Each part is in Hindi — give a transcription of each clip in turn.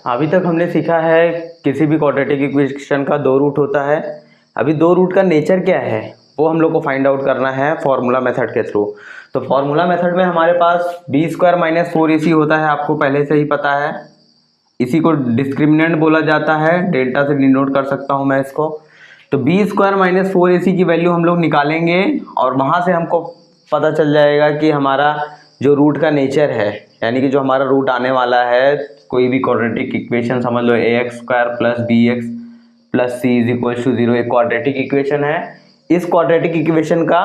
अभी तक हमने सीखा है किसी भी क्वाड्रेटिक इक्वेशन का दो रूट होता है। अभी दो रूट का नेचर क्या है वो हम लोग को फाइंड आउट करना है फॉर्मूला मेथड के थ्रू। तो फॉर्मूला मेथड में हमारे पास बी स्क्वायर माइनस 4ac होता है, आपको पहले से ही पता है। इसी को डिस्क्रिमिनेंट बोला जाता है, डेल्टा से डिनोट कर सकता हूँ मैं इसको। तो बी स्क्वायर माइनस 4ac की वैल्यू हम लोग निकालेंगे और वहाँ से हमको पता चल जाएगा कि हमारा जो रूट का नेचर है, यानी कि जो हमारा रूट आने वाला है कोई भी क्वाड्रेटिक इक्वेशन समझ लो ax square plus B X plus C is equal to 0 एक क्वाड्रेटिक इक्वेशन है। इस क्वाड्रेटिक इक्वेशन का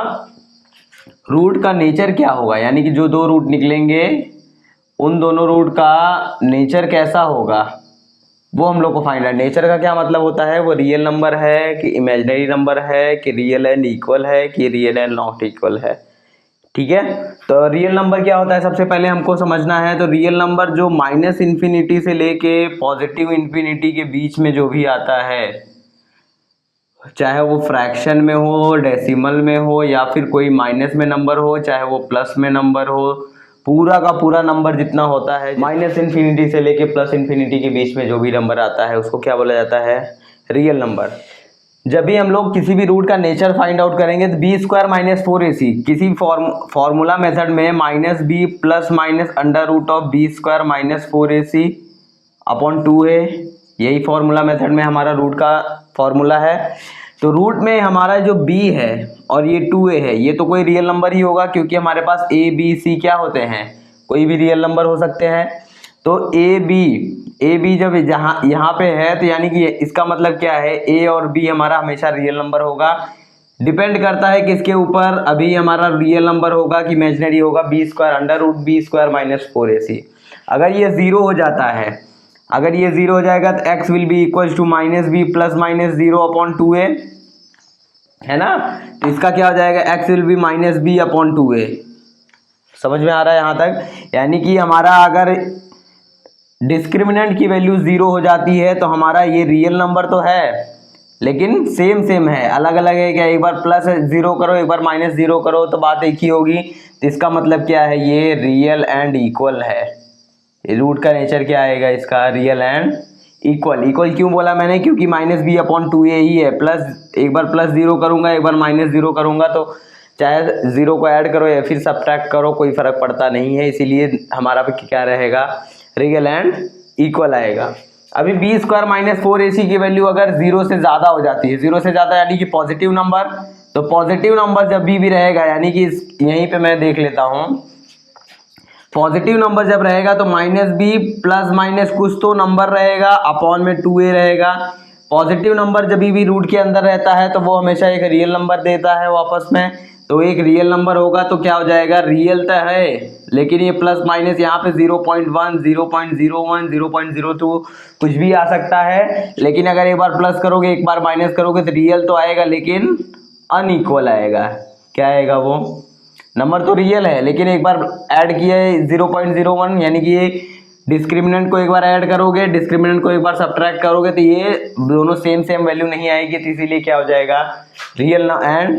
रूट का नेचर क्या होगा, यानी कि जो दो रूट निकलेंगे उन दोनों रूट का नेचर कैसा होगा वो हम लोग को फाइंड है। नेचर का क्या मतलब होता है, वो रियल नंबर है कि इमेजिनरी नंबर है कि रियल एंड इक्वल है कि रियल एंड नॉट इक्वल है। ठीक है, तो रियल नंबर क्या होता है सबसे पहले हमको समझना है। तो रियल नंबर जो माइनस इन्फिनिटी से लेके पॉजिटिव इन्फिनिटी के बीच में जो भी आता है, चाहे वो फ्रैक्शन में हो, डेसिमल में हो, या फिर कोई माइनस में नंबर हो, चाहे वो प्लस में नंबर हो, पूरा का पूरा नंबर जितना होता है माइनस इन्फिनिटी से लेके प्लस इन्फिनिटी के बीच में जो भी नंबर आता है उसको क्या बोला जाता है, रियल नंबर। जब भी हम लोग किसी भी रूट का नेचर फाइंड आउट करेंगे तो बी स्क्वायर माइनस 4ac किसी फॉर्मूला मेथड में minus B plus minus under root of B square minus 4ac upon 2a, यही फॉर्मूला मेथड में हमारा रूट का फॉर्मूला है। तो रूट में हमारा जो b है और ये 2a है, ये तो कोई रियल नंबर ही होगा क्योंकि हमारे पास a b c क्या होते हैं, कोई भी रियल नंबर हो सकते हैं। तो ए बी जब यहाँ पे है तो यानी कि इसका मतलब क्या है, ए और बी हमारा हमेशा रियल नंबर होगा। डिपेंड करता है किसके ऊपर, अभी हमारा रियल नंबर होगा कि इमेजिनरी होगा, B square under root B square minus 4ac। अगर ये जीरो हो जाता है, अगर ये जीरो हो जाएगा तो x will be equal to minus B plus minus 0 upon 2a, है ना। तो इसका क्या हो जाएगा, x will be minus B upon 2a। समझ में आ रहा है यहाँ तक, यानी कि हमारा अगर डिस्क्रिमिनेंट की वैल्यू 0 हो जाती है तो हमारा ये रियल नंबर तो है लेकिन सेम है, अलग अलग है क्या, एक बार प्लस 0 करो एक बार माइनस 0 करो तो बात एक ही होगी। तो इसका मतलब क्या है, ये रियल एंड इक्वल है। रूट का नेचर क्या आएगा इसका, रियल एंड इक्वल। इक्वल क्यों बोला मैंने, क्योंकि माइनस बी अपॉन 2a ही है। प्लस एक बार प्लस 0 करूंगा एक बार माइनस 0 करूंगा तो चाहे 0 को ऐड करो या फिर सब्ट्रैक्ट करो कोई फर्क पड़ता नहीं है, इसीलिए हमारा पे क्या रहेगा, रियल एंड इक्वल आएगा। अभी बी स्क्वायर माइनस 4ac की वैल्यू अगर 0 से ज़्यादा हो जाती है, 0 से ज़्यादा यानी कि पॉजिटिव नंबर, तो पॉजिटिव नंबर जब भी रहेगा, यानी कि यहीं पे मैं देख लेता हूँ, पॉजिटिव नंबर जब रहेगा तो माइनस बी प्लस माइनस कुछ तो नंबर रहेगा अपॉन में 2a रहेगा। पॉजिटिव नंबर जब भी रूट के अंदर रहता है तो वो हमेशा एक रियल नंबर देता है वापस में, तो एक रियल नंबर होगा तो क्या हो जाएगा, रियल तो है लेकिन ये प्लस माइनस यहाँ पे 0.1 0.01 0.02 कुछ भी आ सकता है। लेकिन अगर एक बार प्लस करोगे एक बार माइनस करोगे तो रियल तो आएगा लेकिन अनइक्वल आएगा। क्या आएगा, वो नंबर तो रियल है लेकिन एक बार ऐड किया है 0.01, यानी कि ये डिस्क्रिमिनेंट को एक बार ऐड करोगे डिस्क्रिमिनेंट को एक बार सब्ट्रैक्ट करोगे तो ये दोनों सेम वैल्यू नहीं आएगी, तो इसीलिए क्या हो जाएगा, रियल एंड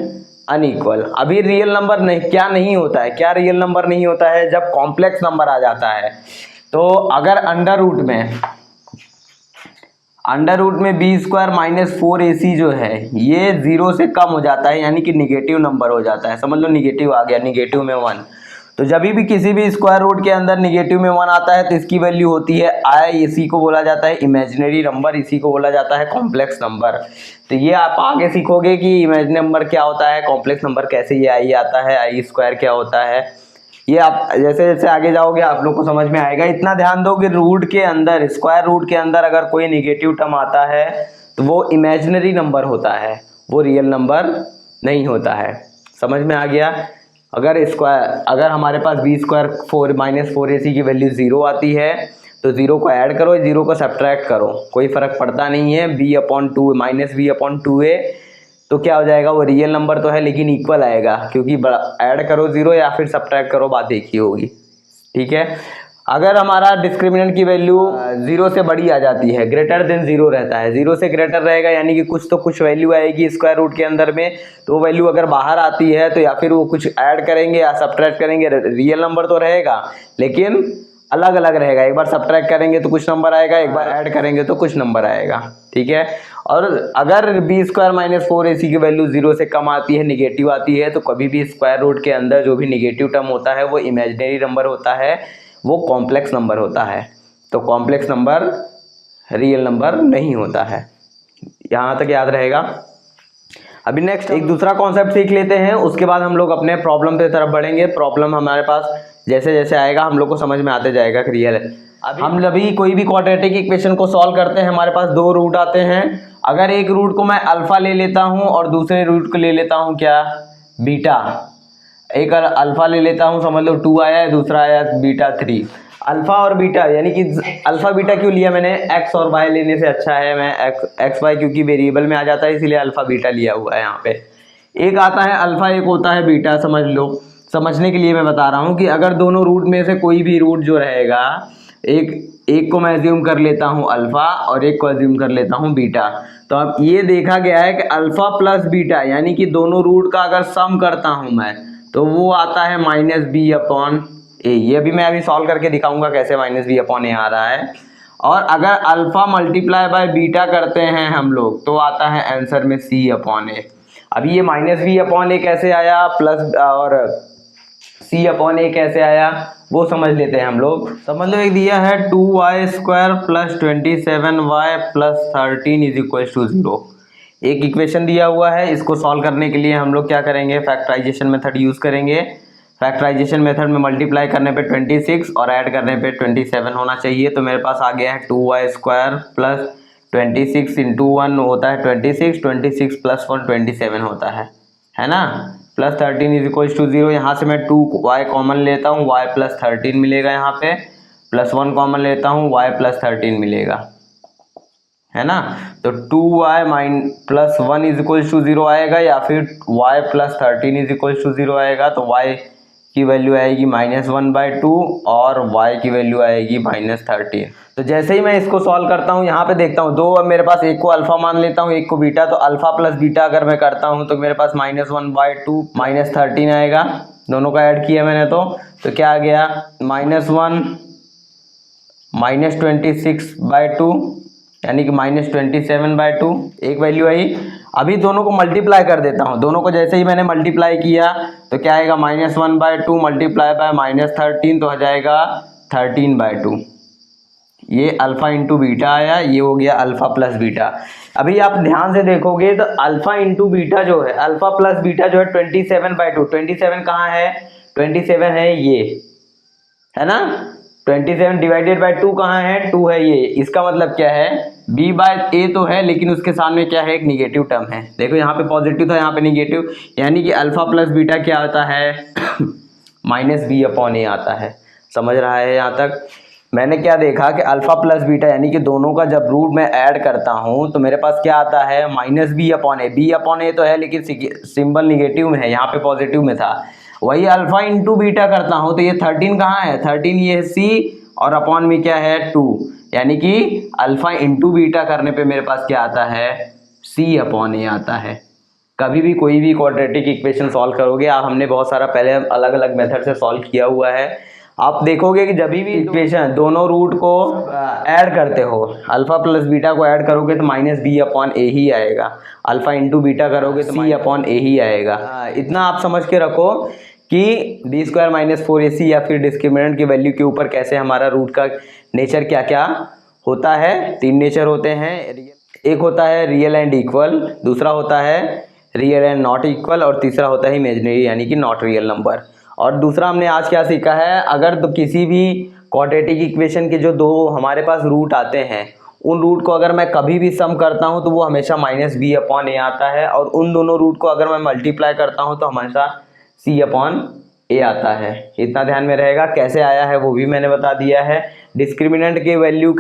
अनइक्वल। अभी रियल नंबर नहीं, क्या नहीं होता है, क्या रियल नंबर नहीं होता है, जब कॉम्प्लेक्स नंबर आ जाता है। तो अगर अंडर रूट में बी स्क्वायर माइनस 4ac जो है ये 0 से कम हो जाता है, यानी कि निगेटिव नंबर हो जाता है, समझ लो निगेटिव आ गया, निगेटिव में 1। तो जब भी किसी भी स्क्वायर रूट के अंदर निगेटिव में 1 आता है तो इसकी वैल्यू होती है आई, इसी को बोला जाता है इमेजिनरी नंबर, इसी को बोला जाता है कॉम्प्लेक्स नंबर। तो ये आप आगे सीखोगे कि इमेजिनरी नंबर क्या होता है, कॉम्प्लेक्स नंबर कैसे ये आई आता है, आई स्क्वायर क्या होता है, ये आप जैसे जैसे आगे जाओगे आप लोग को समझ में आएगा। इतना ध्यान दो कि रूट के अंदर, स्क्वायर रूट के अंदर अगर कोई निगेटिव टर्म आता है तो वो इमेजिनरी नंबर होता है, वो रियल नंबर नहीं होता है। समझ में आ गया। अगर हमारे पास बी स्क्वायर माइनस 4ac की वैल्यू 0 आती है तो 0 को ऐड करो 0 को सब्ट्रैक्ट करो, कोई फर्क पड़ता नहीं है, b upon 2 minus B upon 2a, तो क्या हो जाएगा, वो रियल नंबर तो है लेकिन इक्वल आएगा क्योंकि ऐड करो 0 या फिर सब्ट्रैक्ट करो, बात एक ही होगी। ठीक है, अगर हमारा डिस्क्रिमिनेंट की वैल्यू 0 से बड़ी आ जाती है, ग्रेटर देन 0 रहता है, 0 से ग्रेटर रहेगा यानी कि कुछ तो कुछ वैल्यू आएगी स्क्वायर रूट के अंदर में, तो वो वैल्यू अगर बाहर आती है तो या फिर वो कुछ ऐड करेंगे या सब्ट्रैक्ट करेंगे, रियल नंबर तो रहेगा लेकिन अलग अलग रहेगा। एक बार सब्ट्रैक्ट करेंगे तो कुछ नंबर आएगा, एक बार ऐड करेंगे तो कुछ नंबर आएगा, ठीक है। और अगर b² - 4ac की वैल्यू 0 से कम आती है, निगेटिव आती है, तो कभी भी स्क्वायर रूट के अंदर जो भी निगेटिव टर्म होता है वो इमेजिनरी नंबर होता है, वो कॉम्प्लेक्स नंबर होता है। तो कॉम्प्लेक्स नंबर रियल नंबर नहीं होता है। यहाँ तक याद रहेगा। अभी नेक्स्ट एक दूसरा कॉन्सेप्ट सीख लेते हैं, उसके बाद हम लोग अपने प्रॉब्लम की तरफ बढ़ेंगे। प्रॉब्लम हमारे पास जैसे जैसे आएगा हम लोग को समझ में आते जाएगा कि रियल है। हम अभी कोई भी क्वाड्रेटिक इक्वेशन को सॉल्व करते हैं, हमारे पास दो रूट आते हैं। अगर एक रूट को मैं अल्फा ले लेता हूँ और दूसरे रूट को ले लेता हूँ क्या, बीटा। एक अल्फा ले लेता हूँ, समझ लो 2 आया है, दूसरा आया बीटा 3। अल्फा और बीटा यानी कि अल्फा बीटा क्यों लिया मैंने, एक्स और वाई लेने से अच्छा है मैं एक्स वाई क्योंकि वेरिएबल में आ जाता है, इसलिए अल्फा बीटा लिया हुआ है यहाँ पे। एक आता है अल्फा, एक होता है बीटा, समझ लो। समझने के लिए मैं बता रहा हूँ कि अगर दोनों रूट में से कोई भी रूट जो रहेगा, एक को मैं एज्यूम कर लेता हूँ अल्फा और एक को एज्यूम कर लेता हूँ बीटा, तो अब ये देखा गया है कि अल्फा प्लस बीटा यानी कि दोनों रूट का अगर सम करता हूँ मैं तो वो आता है -b/a। ये भी मैं अभी सॉल्व करके दिखाऊंगा कैसे -b/a आ रहा है। और अगर अल्फा मल्टीप्लाई बाय बीटा करते हैं हम लोग तो आता है आंसर में c/a। अभी ये -b/a कैसे आया प्लस और c/a कैसे आया वो समझ लेते हैं हम लोग। समझ लो एक दिया है 2y² + 27y + 13 = 0। एक इक्वेशन दिया हुआ है, इसको सॉल्व करने के लिए हम लोग क्या करेंगे, फैक्टराइजेशन मेथड यूज़ करेंगे। फैक्टराइजेशन मेथड में मल्टीप्लाई करने पे 26 और ऐड करने पे 27 होना चाहिए। तो मेरे पास आ गया है 2y² + 26 × 1 होता है 26, 26 + 1 27 होता है ना। + 13 = 0। यहाँ से मैं 2y कॉमन लेता हूँ, y + 13 मिलेगा यहाँ पे, +1 कॉमन लेता हूँ, y + 13 मिलेगा, है ना। तो 2y + 1 = 0 आएगा या फिर y + 13 = 0 आएगा। तो y की वैल्यू आएगी -1/2 और y की वैल्यू आएगी -13। तो जैसे ही मैं इसको सॉल्व करता हूँ, यहाँ पे देखता हूँ दो, अब मेरे पास एक को अल्फा मान लेता हूँ, एक को बीटा। तो अल्फा प्लस बीटा अगर मैं करता हूँ तो मेरे पास -1/2 -13 आएगा। दोनों का ऐड किया मैंने तो क्या आ गया, -1 -26/2 यानी कि -27/2 एक वैल्यू आई। अभी दोनों को मल्टीप्लाई कर देता हूँ। दोनों को जैसे ही मैंने मल्टीप्लाई किया तो क्या आएगा, -1/2 मल्टीप्लाई बाय -13 तो आ जाएगा 13/2। ये अल्फा इंटू बीटा आया, ये हो गया अल्फा प्लस बीटा। अभी आप ध्यान से देखोगे तो अल्फा इंटू बीटा जो है, अल्फा प्लस बीटा जो है 27/2। 27 कहाँ है, 27 है ये, है ना। 27 डिवाइडेड बाय 2 कहाँ है, 2 है ये। इसका मतलब क्या है, b/a तो है लेकिन उसके सामने क्या है, एक निगेटिव टर्म है। देखो यहाँ पे पॉजिटिव था, यहाँ पे निगेटिव, यानी कि अल्फा प्लस बीटा क्या आता है -b/a आता है। समझ रहा है यहाँ तक। मैंने क्या देखा कि अल्फा प्लस बीटा यानी कि दोनों का जब रूट में ऐड करता हूँ तो मेरे पास क्या आता है, -b/a। b/a तो है लेकिन सिंबल निगेटिव में है, यहाँ पे पॉजिटिव में था। वही अल्फा इंटू बीटा करता हूँ तो ये 13 कहाँ है, 13 ये है c और अपॉन में क्या है 2, यानी कि अल्फा इंटू बीटा करने पे मेरे पास क्या आता है, c/a आता है। कभी भी कोई भी क्वाड्रेटिक इक्वेशन सॉल्व करोगे आप, हमने बहुत सारा पहले अलग अलग मेथड से सॉल्व किया हुआ है। आप देखोगे कि जब भी इक्वेशन दोनों रूट को ऐड करते हो, अल्फा प्लस बीटा को ऐड करोगे तो -b/a ही आएगा, अल्फा इंटू बीटा करोगे तो c/a ही आएगा। इतना आप समझ के रखो कि b² - 4ac या फिर डिस्क्रिमिनेंट की वैल्यू के ऊपर कैसे हमारा रूट का नेचर क्या क्या होता है। 3 नेचर होते हैं, एक होता है रियल एंड इक्वल, दूसरा होता है रियल एंड नॉट इक्वल और तीसरा होता है इमेजिनरी यानी कि नॉट रियल नंबर। और दूसरा हमने आज क्या सीखा है, अगर तो किसी भी क्वाड्रेटिक इक्वेशन के जो दो हमारे पास रूट आते हैं, उन रूट को अगर मैं कभी भी सम करता हूं तो वो हमेशा -b/a आता है, और उन दोनों रूट को अगर मैं मल्टीप्लाई करता हूं तो हमेशा c/a आता है। इतना ध्यान में रहेगा। कैसे आया है वो भी मैंने बता दिया है। डिस्क्रिमिनेंट की वैल्यू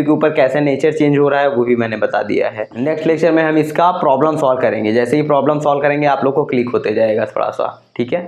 के ऊपर कैसे नेचर चेंज हो रहा है वो भी मैंने बता दिया है। नेक्स्ट लेक्चर में हम इसका प्रॉब्लम सॉल्व करेंगे। जैसे ही प्रॉब्लम सॉल्व करेंगे आप लोग को क्लिक होते जाएगा थोड़ा सा, ठीक है।